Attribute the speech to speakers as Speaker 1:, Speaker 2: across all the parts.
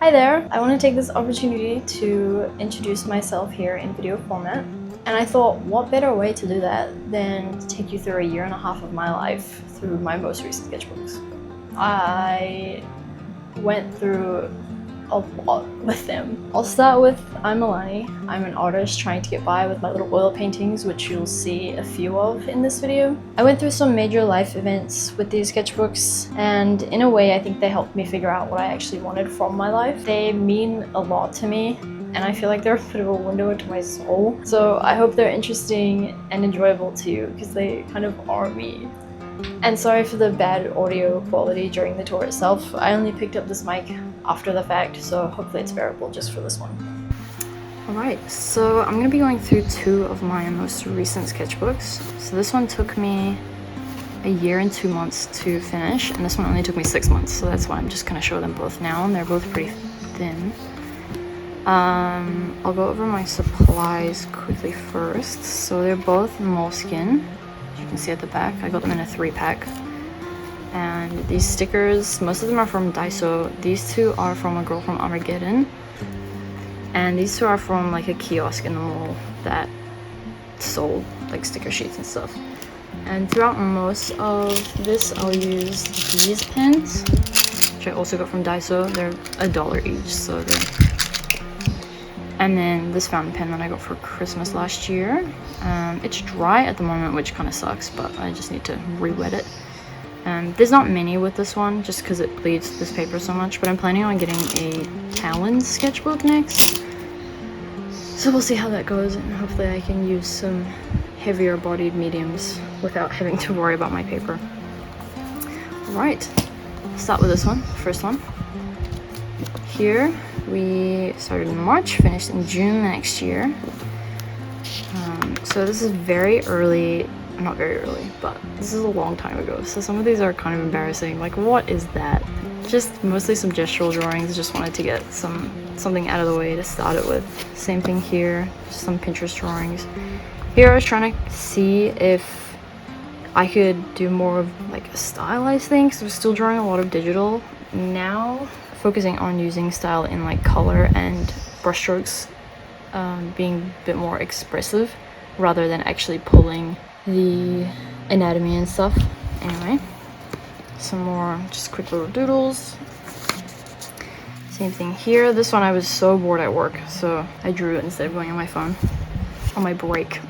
Speaker 1: Hi there! I want to take this opportunity to introduce myself here in video format. And I thought, what better way to do that than to take you through a year and a half of my life through my most recent sketchbooks. I went through a lot with them. I'll start with I'm Alani. I'm an artist trying to get by with my little oil paintings, which you'll see a few of in this video. I went through some major life events with these sketchbooks, and in a way I think they helped me figure out what I actually wanted from my life. They mean a lot to me, and I feel like they're a bit of a window into my soul. So I hope they're interesting and enjoyable to you, because they kind of are me. And sorry for the bad audio quality during the tour itself. I only picked up this mic after the fact, so hopefully it's bearable just for this one. Alright, so I'm going to be going through two of my most recent sketchbooks. So this one took me a year and 2 months to finish, and this one only took me 6 months, so that's why I'm just going to show them both now, and they're both pretty thin. I'll go over my supplies quickly first. So they're both moleskin. You can see at the back, I got them in a 3-pack. And these stickers, most of them are from Daiso. These two are from a girl from Armageddon. And these two are from like a kiosk in the mall that sold like sticker sheets and stuff. And throughout most of this, I'll use these pens, which I also got from Daiso. They're $1 each, so they're... And then this fountain pen that I got for Christmas last year. It's dry at the moment, which kind of sucks, but I just need to re-wet it. There's not many with this one, just because it bleeds this paper so much, but I'm planning on getting a Talon sketchbook next. So we'll see how that goes, and hopefully I can use some heavier bodied mediums without having to worry about my paper. Alright, start with this one, first one. Here, we started in March, finished in June next year. So this is very early, not very early, but this is a long time ago. So some of these are kind of embarrassing. Like, what is that? Just mostly some gestural drawings. Just wanted to get something out of the way to start it with. Same thing here, just some Pinterest drawings. Here I was trying to see if I could do more of like a stylized thing, because I was still drawing a lot of digital. Now focusing on using style in like color and brushstrokes, being a bit more expressive rather than actually pulling the anatomy and stuff. Anyway, some more just quick little doodles. Same thing here. This one I was so bored at work, so I drew it instead of going on my phone on my break,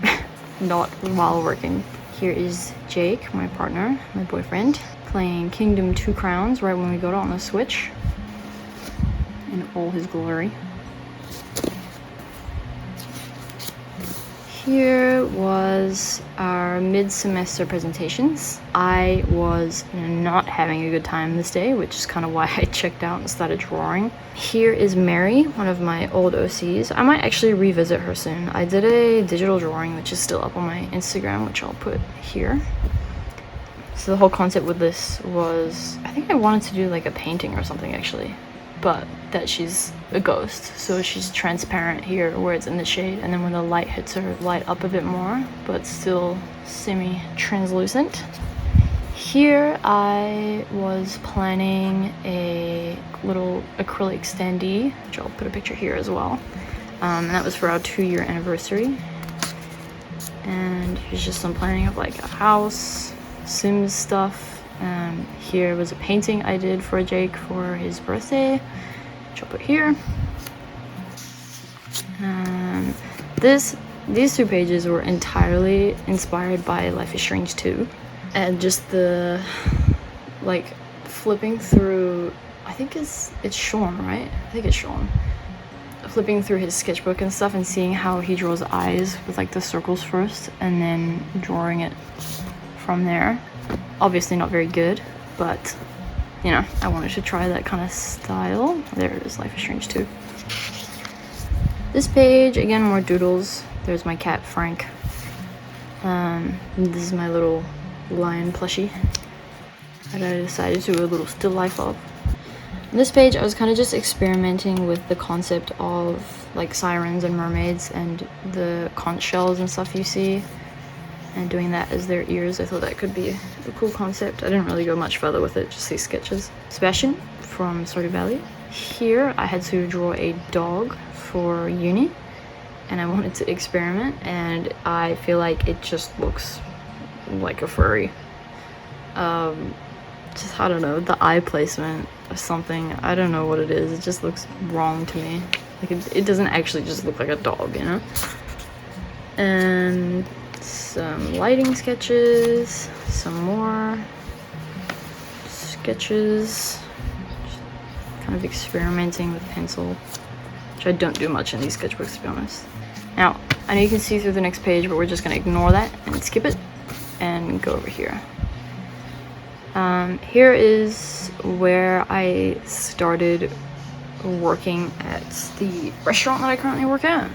Speaker 1: not while working. Here is Jake, my partner, my boyfriend, playing Kingdom 2 Crowns right when we got on the Switch in all his glory. Here was our mid-semester presentations. I was not having a good time this day, which is kind of why I checked out and started drawing. Here is Mary, one of my old OCs. I might actually revisit her soon. I did a digital drawing, which is still up on my Instagram, which I'll put here. So the whole concept with this was, I think I wanted to do like a painting or something actually, but that she's a ghost, so she's transparent here where it's in the shade, and then when the light hits her, light up a bit more, but still semi-translucent. Here I was planning a little acrylic standee, which I'll put a picture here as well, and that was for our 2-year anniversary. And here's just some planning of like a house, Sims stuff. Here was a painting I did for Jake for his birthday, which I'll put here. These 2 pages were entirely inspired by Life is Strange 2, and just the like flipping through, I think it's Sean, right? I think it's Sean. Flipping through his sketchbook and stuff and seeing how he draws eyes with like the circles first and then drawing it from there. Obviously not very good, but you know, I wanted to try that kind of style. There it is, Life is Strange 2. This page, again, more doodles. There's my cat, Frank. This is my little lion plushie that I decided to do a little still life of. On this page, I was kind of just experimenting with the concept of like sirens and mermaids and the conch shells and stuff you see, and doing that as their ears. I thought that could be a cool concept. I didn't really go much further with it, just these sketches. Sebastian from Stardew Valley. Here I had to draw a dog for uni, and I wanted to experiment, and I feel like it just looks like a furry. Just, I don't know, the eye placement or something, I don't know what it is, it just looks wrong to me. Like it doesn't actually just look like a dog, you know? And some lighting sketches, some more sketches, just kind of experimenting with pencil, which I don't do much in these sketchbooks, to be honest. Now, I know you can see through the next page, but we're just gonna ignore that and skip it and go over here. Here is where I started working at the restaurant that I currently work at.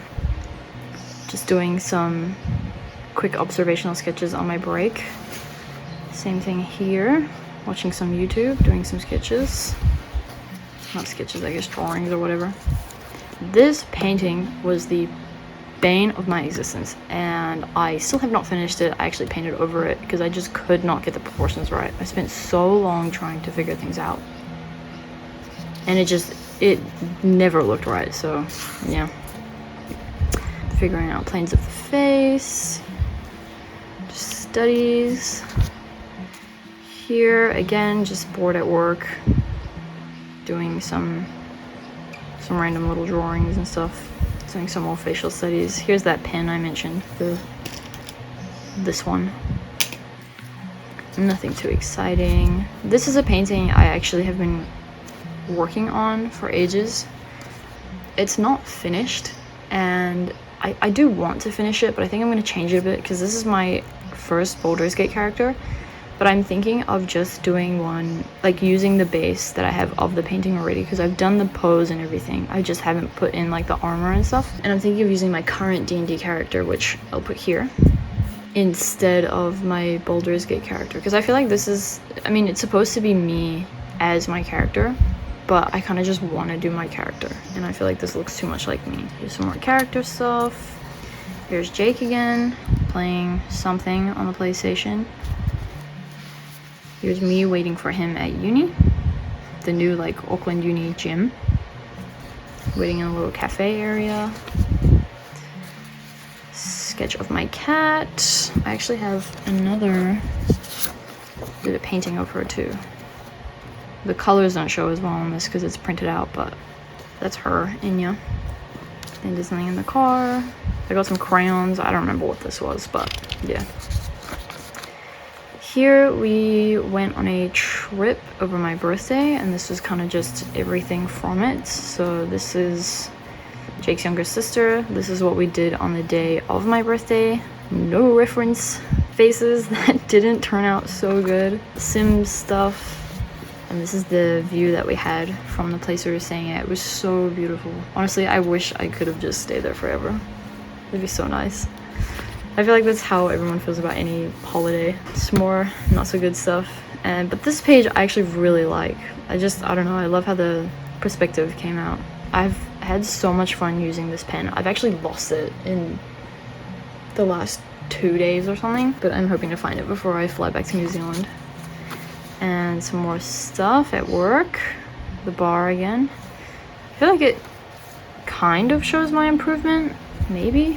Speaker 1: Just doing some quick observational sketches on my break. Same thing here, watching some YouTube, doing some sketches. Not sketches, I guess drawings or whatever. This painting was the bane of my existence, and I still have not finished it. I actually painted over it because I just could not get the proportions right. I spent so long trying to figure things out, and it never looked right. So yeah, figuring out planes of the face, just studies. Here again, just bored at work, doing some random little drawings and stuff. Doing some more facial studies. Here's that pen I mentioned, this one. Nothing too exciting. This is a painting I actually have been working on for ages. It's not finished, and I do want to finish it, but I think I'm going to change it a bit because this is my first Baldur's Gate character. But I'm thinking of just doing one, like using the base that I have of the painting already, because I've done the pose and everything. I just haven't put in like the armor and stuff. And I'm thinking of using my current D&D character, which I'll put here, instead of my Baldur's Gate character. Because I feel like this is, I mean, it's supposed to be me as my character, but I kind of just want to do my character. And I feel like this looks too much like me. Here's some more character stuff. Here's Jake again, playing something on the PlayStation. Here's me waiting for him at uni, the new like Auckland Uni gym. Waiting in a little cafe area. Sketch of my cat. I actually have another bit of painting of her too. The colors don't show as well on this because it's printed out, but that's her, Inya. Then there's something in the car. I got some crayons. I don't remember what this was, but yeah. Here we went on a trip over my birthday, and this was kind of just everything from it. So this is Jake's younger sister. This is what we did on the day of my birthday. No reference faces. That didn't turn out so good. Sims stuff. And this is the view that we had from the place we were staying at. It was so beautiful. Honestly, I wish I could have just stayed there forever. It'd be so nice. I feel like that's how everyone feels about any holiday. It's more not so good stuff. But this page I actually really like. I don't know, I love how the perspective came out. I've had so much fun using this pen. I've actually lost it in the last 2 days or something, but I'm hoping to find it before I fly back to New Zealand. And some more stuff at work. The bar again. I feel like it kind of shows my improvement, maybe.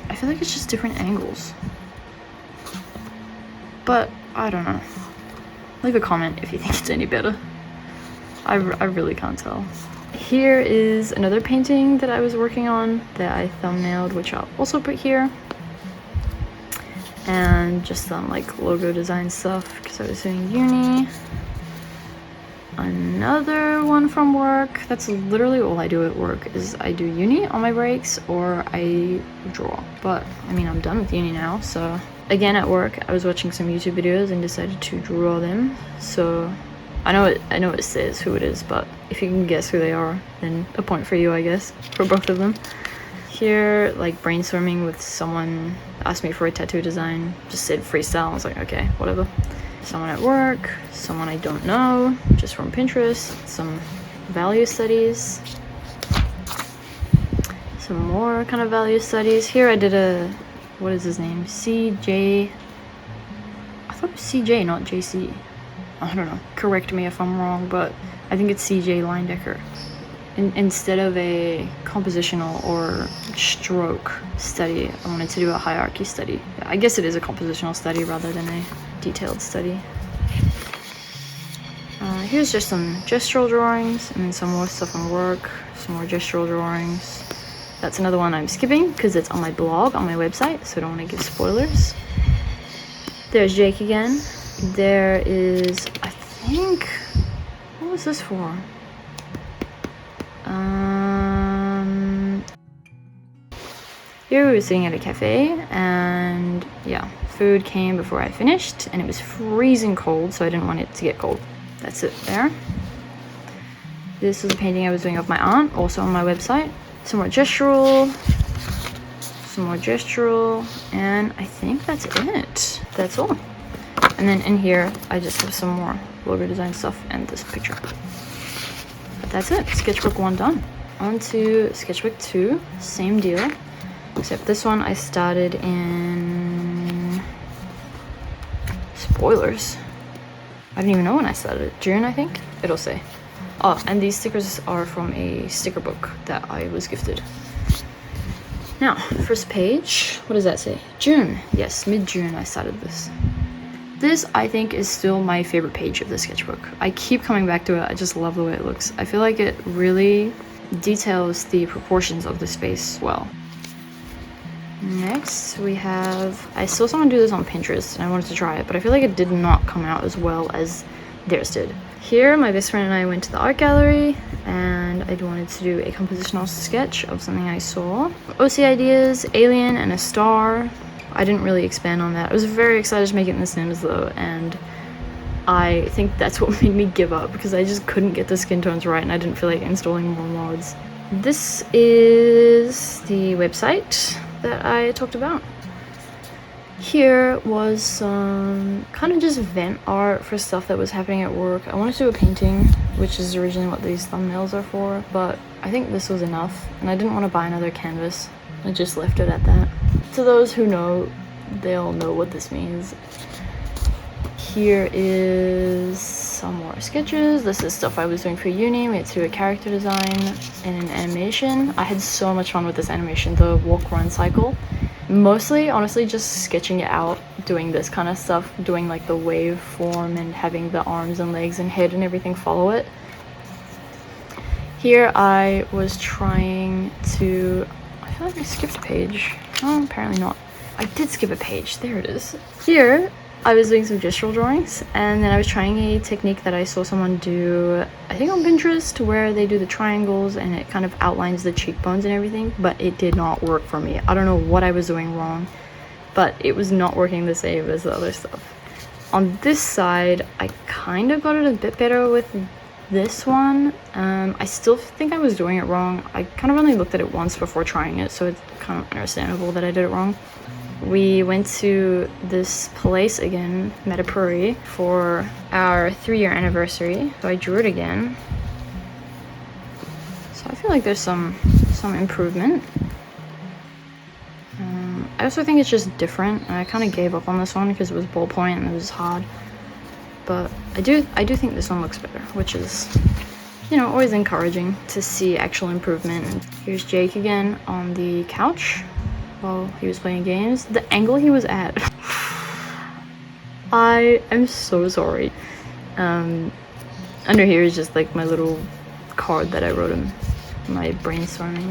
Speaker 1: I feel like it's just different angles. But I don't know. Leave a comment if you think it's any better. I really can't tell. Here is another painting that I was working on that I thumbnailed, which I'll also put here. And just some like logo design stuff because I was doing uni. Another one from work. That's literally all I do at work is I do uni on my breaks or I draw. But I mean, I'm done with uni now, so again at work I was watching some YouTube videos and decided to draw them. So I know it says who it is, but if you can guess who they are, then a point for you, I guess, for both of them. Here, like brainstorming with someone asked me for a tattoo design, just said freestyle. I was like, okay, whatever. Someone at work, someone I don't know, just from Pinterest, some value studies, some more kind of value studies. Here I did a, what is his name? CJ, I thought it was CJ, not JC. I don't know, correct me if I'm wrong, but I think it's CJ Leindecker. Instead of a compositional or stroke study, I wanted to do a hierarchy study. I guess it is a compositional study rather than a detailed study. Here's just some gestural drawings and then some more stuff on work, some more gestural drawings. That's another one I'm skipping because it's on my blog, on my website, so I don't want to give spoilers. There's Jake again. There is, I think, what was this for? Here we were sitting at a cafe, and yeah, food came before I finished, and it was freezing cold, so I didn't want it to get cold. That's it there. This is a painting I was doing of my aunt, also on my website. Some more gestural, and I think that's it. That's all. And then in here, I just have some more logo design stuff and this picture. But that's it, sketchbook 1 done. On to sketchbook 2, same deal. Except this one I started in... Spoilers. I don't even know when I started. June, I think? It'll say. Oh, and these stickers are from a sticker book that I was gifted. Now, first page. What does that say? June. Yes, mid-June I started this. This, I think, is still my favorite page of the sketchbook. I keep coming back to it. I just love the way it looks. I feel like it really details the proportions of the space well. Next, we have... I saw someone do this on Pinterest, and I wanted to try it, but I feel like it did not come out as well as theirs did. Here, my best friend and I went to the art gallery, and I wanted to do a compositional sketch of something I saw. OC ideas, alien, and a star. I didn't really expand on that. I was very excited to make it in The Sims, though, and I think that's what made me give up, because I just couldn't get the skin tones right, and I didn't feel like installing more mods. This is the website that I talked about. Here was some kind of just vent art for stuff that was happening at work. I wanted to do a painting, which is originally what these thumbnails are for, but I think this was enough, and I didn't want to buy another canvas. I just left it at that. To those who know, they'll know what this means. Here is some more sketches. This is stuff I was doing for uni. We had to do a character design and an animation. I had so much fun with this animation, the walk-run cycle. Mostly, honestly, just sketching it out, doing this kind of stuff, doing like the wave form and having the arms and legs and head and everything follow it. Here I was trying to... I feel like I skipped a page. Oh, apparently not. I did skip a page. There it is. Here, I was doing some gestural drawings, and then I was trying a technique that I saw someone do, I think on Pinterest, where they do the triangles and it kind of outlines the cheekbones and everything, but it did not work for me. I don't know what I was doing wrong, but it was not working the same as the other stuff. On this side, I kind of got it a bit better with this one. I still think I was doing it wrong. I kind of only looked at it once before trying it, so it's kind of understandable that I did it wrong. We went to this place again, Metapuri, for our 3-year anniversary. So I drew it again. So I feel like there's some improvement. I also think it's just different. And I kind of gave up on this one because it was ballpoint and it was hard. But I do think this one looks better, which is, you know, always encouraging to see actual improvement. And here's Jake again on the couch while he was playing games. The angle he was at. I am so sorry. Under here is just like my little card that I wrote him, my brainstorming.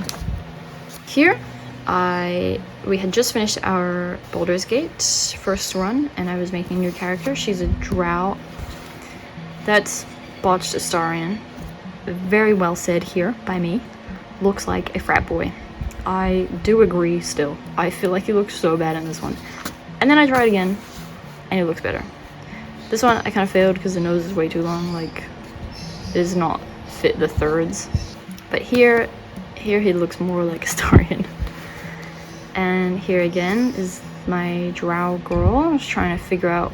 Speaker 1: Here, we had just finished our Baldur's Gate first run, and I was making a new character. She's a drow. That's botched Astarian. Very well said here by me. Looks like a frat boy. I do agree still. I feel like he looks so bad in this one. And then I tried again, and it looks better. This one I kind of failed because the nose is way too long, like, it does not fit the thirds. But here he looks more like a Starian. And here again is my drow girl. I was trying to figure out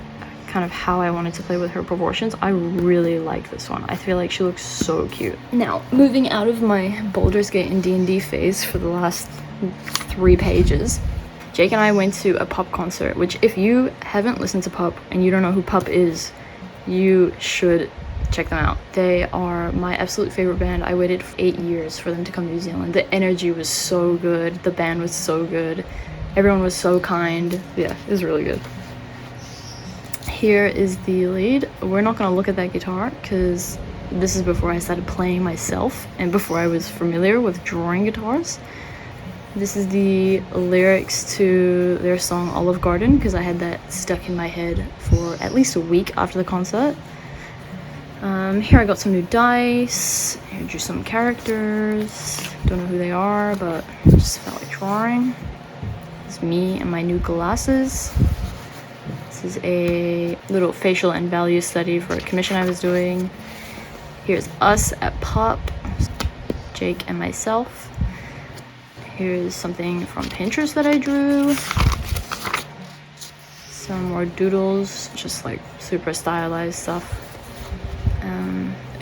Speaker 1: kind of how I wanted to play with her proportions. I really like this one. I feel like she looks so cute. Now, moving out of my Baldur's Gate and D&D phase for the last 3 pages, Jake and I went to a Pup concert, which if you haven't listened to Pup and you don't know who Pup is, You should check them out. They are my absolute favorite band. I waited 8 years for them to come to New Zealand. The energy was so good. The band was so good. Everyone was so kind. Yeah, it was really good. Here is the lead. We're not gonna look at that guitar because this is before I started playing myself and before I was familiar with drawing guitars. This is the lyrics to their song Olive Garden because I had that stuck in my head for at least a week after the concert. Here I got some new dice. Here I drew some characters. Don't know who they are, but just felt like drawing. It's me and my new glasses. This is a little facial and value study for a commission I was doing. Here's us at Pop, Jake and myself. Here's something from Pinterest that I drew. Some more doodles, just like super stylized stuff.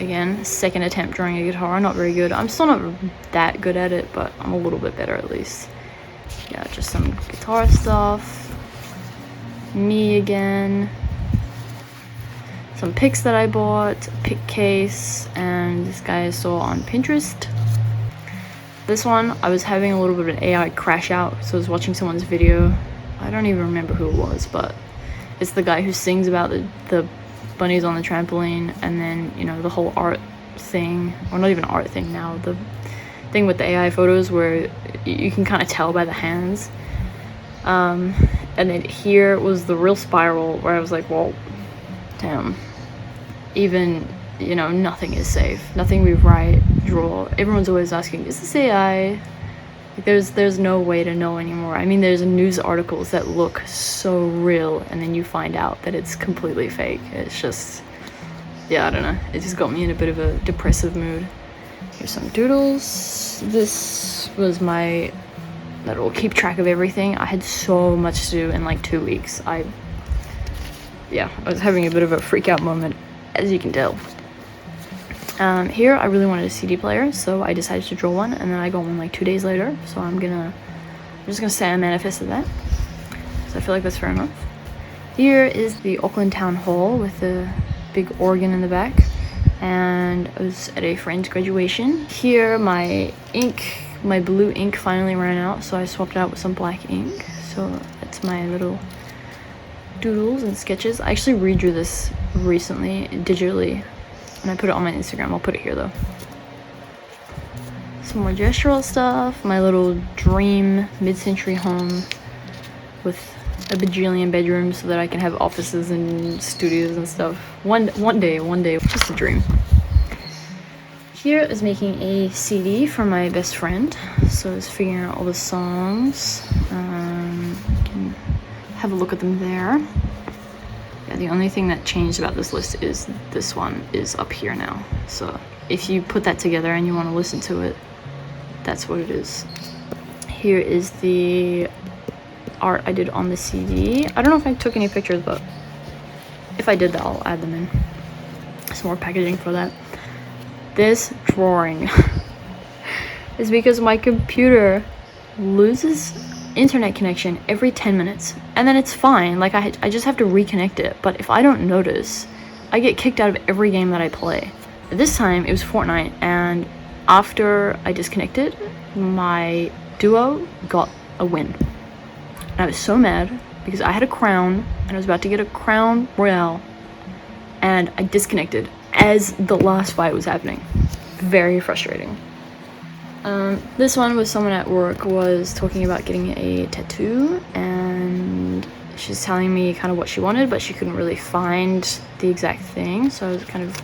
Speaker 1: Again, second attempt drawing a guitar, not very good. I'm still not that good at it, but I'm a little bit better at least. Yeah, just some guitar stuff. Me again. Some picks that I bought, a pick case, and this guy I saw on Pinterest. This one, I was having a little bit of an AI crash out, so I was watching someone's video. I don't even remember who it was, but it's the guy who sings about the bunnies on the trampoline, and then, you know, the whole art thing, or not even art thing now, the thing with the AI photos where you can kind of tell by the hands. And then here was the real spiral where I was like, well, damn. Even, you know, nothing is safe. Nothing we write, draw. Everyone's always asking, is this AI? Like, there's no way to know anymore. I mean, there's news articles that look so real, and then you find out that it's completely fake. It's just, yeah, I don't know. It just got me in a bit of a depressive mood. Here's some doodles. This was my little keep track of everything. I had so much to do in like 2 weeks. I was having a bit of a freak out moment, as you can tell. Here I really wanted a CD player, so I decided to draw one, and then I got one like 2 days later. So I'm just gonna say I manifested that. So I feel like that's fair enough. Here is the Auckland Town Hall with the big organ in the back, and I was at a friend's graduation. Here my blue ink finally ran out, so I swapped it out with some black ink. So that's my little doodles and sketches. I actually redrew this recently digitally, and I put it on my Instagram. I'll put it here though. Some more gestural stuff. My little dream mid-century home with a bajillion bedrooms so that I can have offices and studios and stuff. One day, just a dream. Here is making a CD for my best friend. So I was figuring out all the songs. You can have a look at them there. Yeah, the only thing that changed about this list is this one is up here now. So if you put that together and you want to listen to it, that's what it is. Here is the art I did on the CD. I don't know if I took any pictures, but if I did that, I'll add them in. Some more packaging for that. This drawing is because my computer loses internet connection every 10 minutes, and then it's fine. Like I just have to reconnect it, but if I don't notice, I get kicked out of every game that I play. This time it was Fortnite, and after I disconnected, my duo got a win. And I was so mad because I had a crown and I was about to get a crown royale, and I disconnected as the last fight was happening. Very frustrating. This one was someone at work was talking about getting a tattoo, and she's telling me kind of what she wanted, but she couldn't really find the exact thing, so I was kind of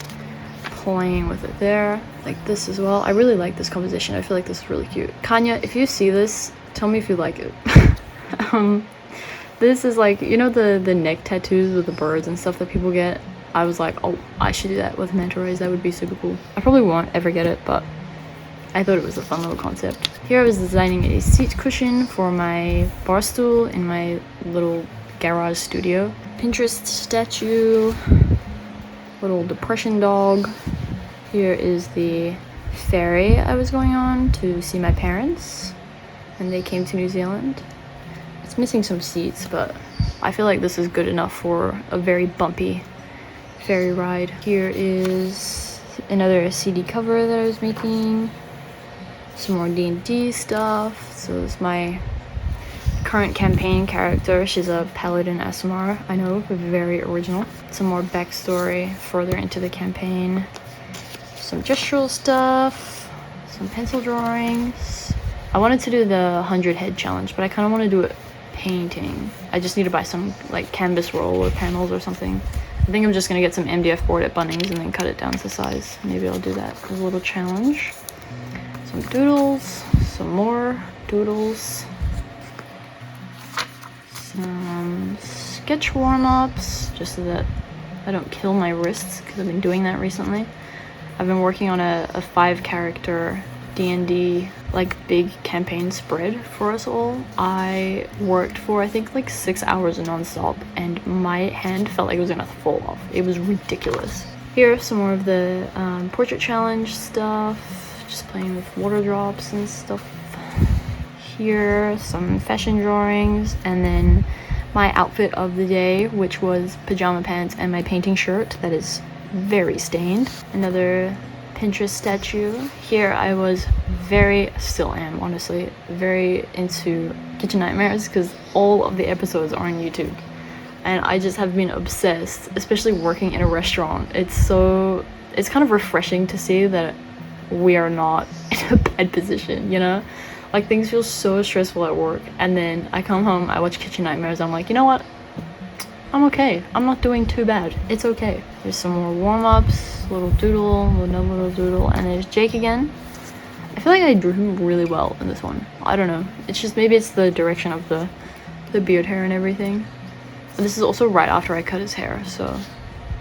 Speaker 1: playing with it there. Like this as well. I really like this composition. I feel like this is really cute. Kanya, if you see this, tell me if you like it. This is like, you know, the neck tattoos with the birds and stuff that people get? I was like, oh, I should do that with manta rays. That would be super cool. I probably won't ever get it, but I thought it was a fun little concept. Here I was designing a seat cushion for my bar stool in my little garage studio. Pinterest statue, little depression dog. Here is the ferry I was going on to see my parents, and they came to New Zealand. It's missing some seats, but I feel like this is good enough for a very bumpy ferry ride. Here is another CD cover that I was making. Some more D&D stuff. So this is my current campaign character. She's a paladin ASMR. I know, very original. Some more backstory further into the campaign. Some gestural stuff. Some pencil drawings. I wanted to do the 100 head challenge, but I kind of want to do it painting. I just need to buy some like canvas roll or panels or something. I think I'm just gonna get some MDF board at Bunnings and then cut it down to size. Maybe I'll do that as a little challenge. Some doodles, some more doodles, some sketch warm-ups, just so that I don't kill my wrists, because I've been doing that recently. I've been working on a 5-character D&D like big campaign spread for us all. I worked for I think like 6 hours non-stop, and my hand felt like it was gonna fall off. It was ridiculous. Here are some more of the portrait challenge stuff. Just playing with water drops and stuff. Here, some fashion drawings, and then my outfit of the day, which was pajama pants and my painting shirt that is very stained. Another Pinterest statue. Here I was still am honestly, very into Kitchen Nightmares because all of the episodes are on YouTube. And I just have been obsessed, especially working in a restaurant. It's kind of refreshing to see that we are not in a bad position, you know? Like, things feel so stressful at work, and then I come home, I watch Kitchen Nightmares, I'm like, you know what? I'm okay. I'm not doing too bad. It's okay. There's some more warm-ups, little doodle, another little doodle, and there's Jake again. I feel like I drew him really well in this one. I don't know. It's just, maybe it's the direction of the beard hair and everything. But this is also right after I cut his hair, so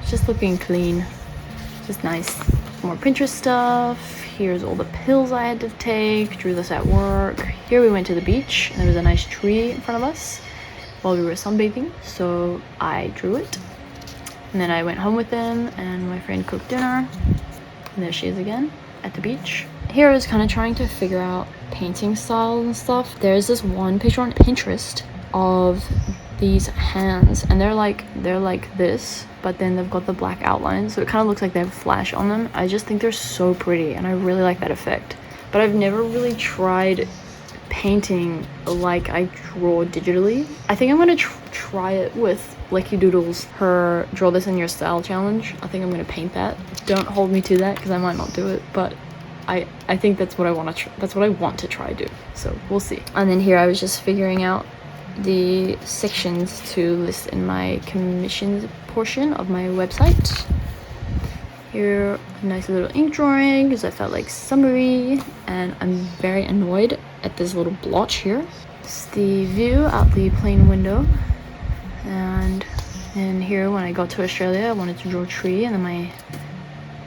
Speaker 1: it's just looking clean. Just nice. More Pinterest stuff. Here's all the pills I had to take. Drew this at work. Here we went to the beach, and there was a nice tree in front of us while we were sunbathing, so I drew it. And then I went home with them, and my friend cooked dinner. And there she is again at the beach. Here I was kind of trying to figure out painting styles and stuff. There's this one picture on Pinterest of these hands, and they're like this, but then they've got the black outline, so it kind of looks like they have flash on them. I just think they're so pretty, and I really like that effect. But I've never really tried painting like I draw digitally. I think I'm gonna try it with Lecky Doodles, her Draw This in Your Style challenge. I think I'm gonna paint that. Don't hold me to that because I might not do it, but I think that's what I want to that's what I want to try do. So we'll see. And then here I was just figuring out the sections to list in my commissions portion of my website. Here, a nice little ink drawing because I felt like summery, and I'm very annoyed at this little blotch here. It's the view out the plane window, and here when I got to Australia I wanted to draw a tree, and then my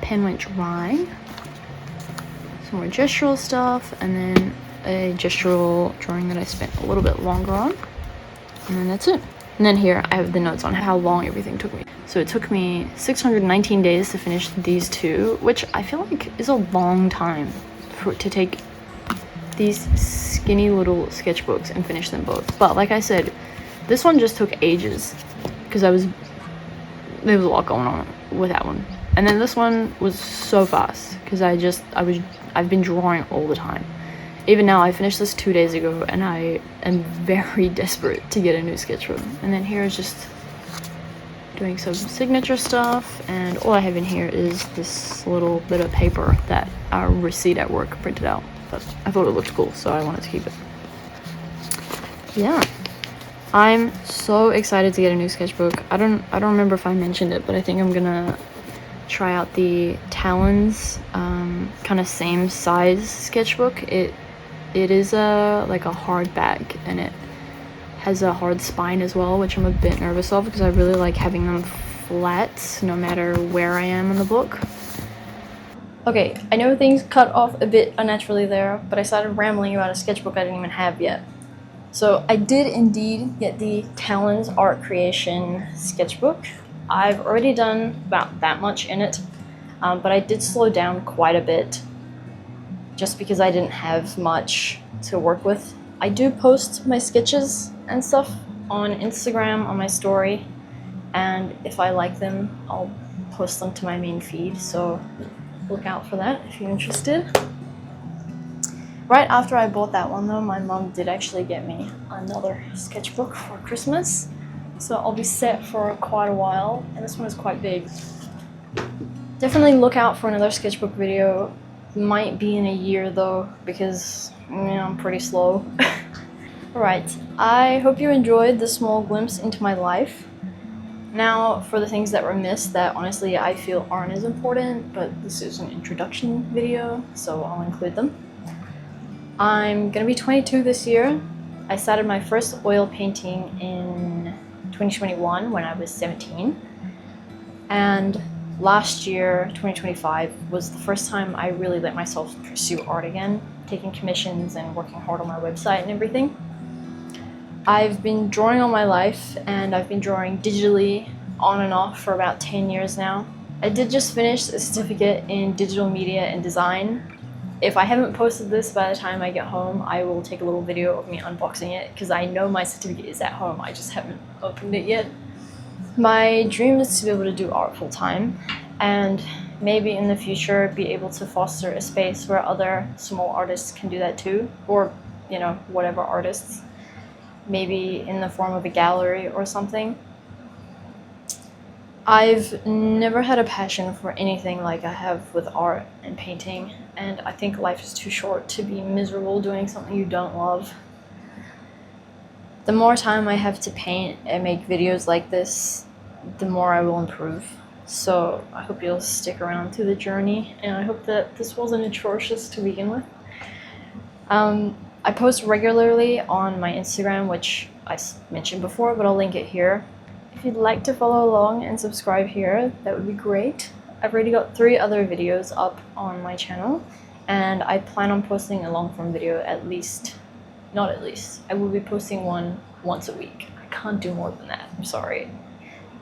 Speaker 1: pen went dry. Some more gestural stuff, and then a gestural drawing that I spent a little bit longer on. And then that's it. And then here I have the notes on how long everything took me. So it took me 619 days to finish these two, which I feel like is a long time to take these skinny little sketchbooks and finish them both. But like I said, this one just took ages because there was a lot going on with that one. And then this one was so fast because I've been drawing all the time. Even now, I finished this 2 days ago, and I am very desperate to get a new sketchbook. And then here is just doing some signature stuff, and all I have in here is this little bit of paper that our receipt at work printed out. But I thought it looked cool, so I wanted to keep it. Yeah, I'm so excited to get a new sketchbook. I don't remember if I mentioned it, but I think I'm gonna try out the Talons kind of same size sketchbook. It is like a hardback, and it has a hard spine as well, which I'm a bit nervous of because I really like having them flat no matter where I am in the book. Okay, I know things cut off a bit unnaturally there, but I started rambling about a sketchbook I didn't even have yet. So I did indeed get the Talons Art Creation sketchbook. I've already done about that much in it, but I did slow down quite a bit just because I didn't have much to work with. I do post my sketches and stuff on Instagram on my story, and if I like them, I'll post them to my main feed, so look out for that if you're interested. Right after I bought that one though, my mom did actually get me another sketchbook for Christmas. So I'll be set for quite a while, and this one is quite big. Definitely look out for another sketchbook video. Might be in a year though, because I'm pretty slow. Alright, I hope you enjoyed this small glimpse into my life. Now for the things that were missed that honestly I feel aren't as important, but this is an introduction video, so I'll include them. I'm gonna be 22 this year. I started my first oil painting in 2021 when I was 17. And last year, 2025, was the first time I really let myself pursue art again, taking commissions and working hard on my website and everything. I've been drawing all my life, and I've been drawing digitally on and off for about 10 years now. I did just finish a certificate in digital media and design. If I haven't posted this by the time I get home, I will take a little video of me unboxing it, because I know my certificate is at home, I just haven't opened it yet. My dream is to be able to do art full time, and maybe in the future be able to foster a space where other small artists can do that too, or whatever artists. Maybe in the form of a gallery or something. I've never had a passion for anything like I have with art and painting, and I think life is too short to be miserable doing something you don't love. The more time I have to paint and make videos like this, the more I will improve. So I hope you'll stick around through the journey, and I hope that this wasn't atrocious to begin with. I post regularly on my Instagram, which I mentioned before, but I'll link it here. If you'd like to follow along and subscribe here, that would be great. I've already got 3 other videos up on my channel, and I plan on posting a long form video I will be posting one once a week. I can't do more than that, I'm sorry.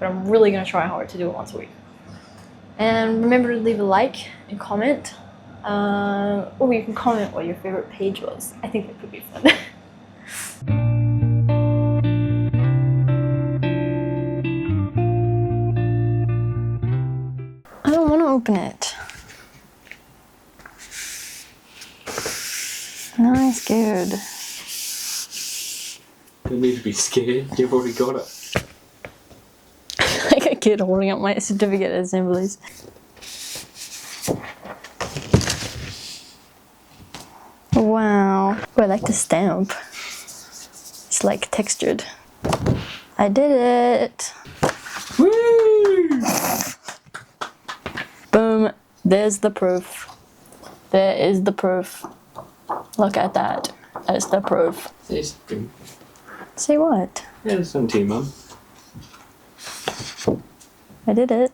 Speaker 1: But I'm really gonna try hard to do it once a week. And remember to leave a like and comment. Or you can comment what your favorite page was. I think that could be fun. I don't want to open it. No, I'm scared.
Speaker 2: You don't need to be scared. You've already got it.
Speaker 1: Like a kid holding up my certificate assemblies. Wow. Oh, I like the stamp. It's like textured. I did it.
Speaker 2: Woo!
Speaker 1: Boom. There's the proof. There is the proof. Look at that. That's the proof. Say what?
Speaker 2: Yeah, send to your mum.
Speaker 1: I did it.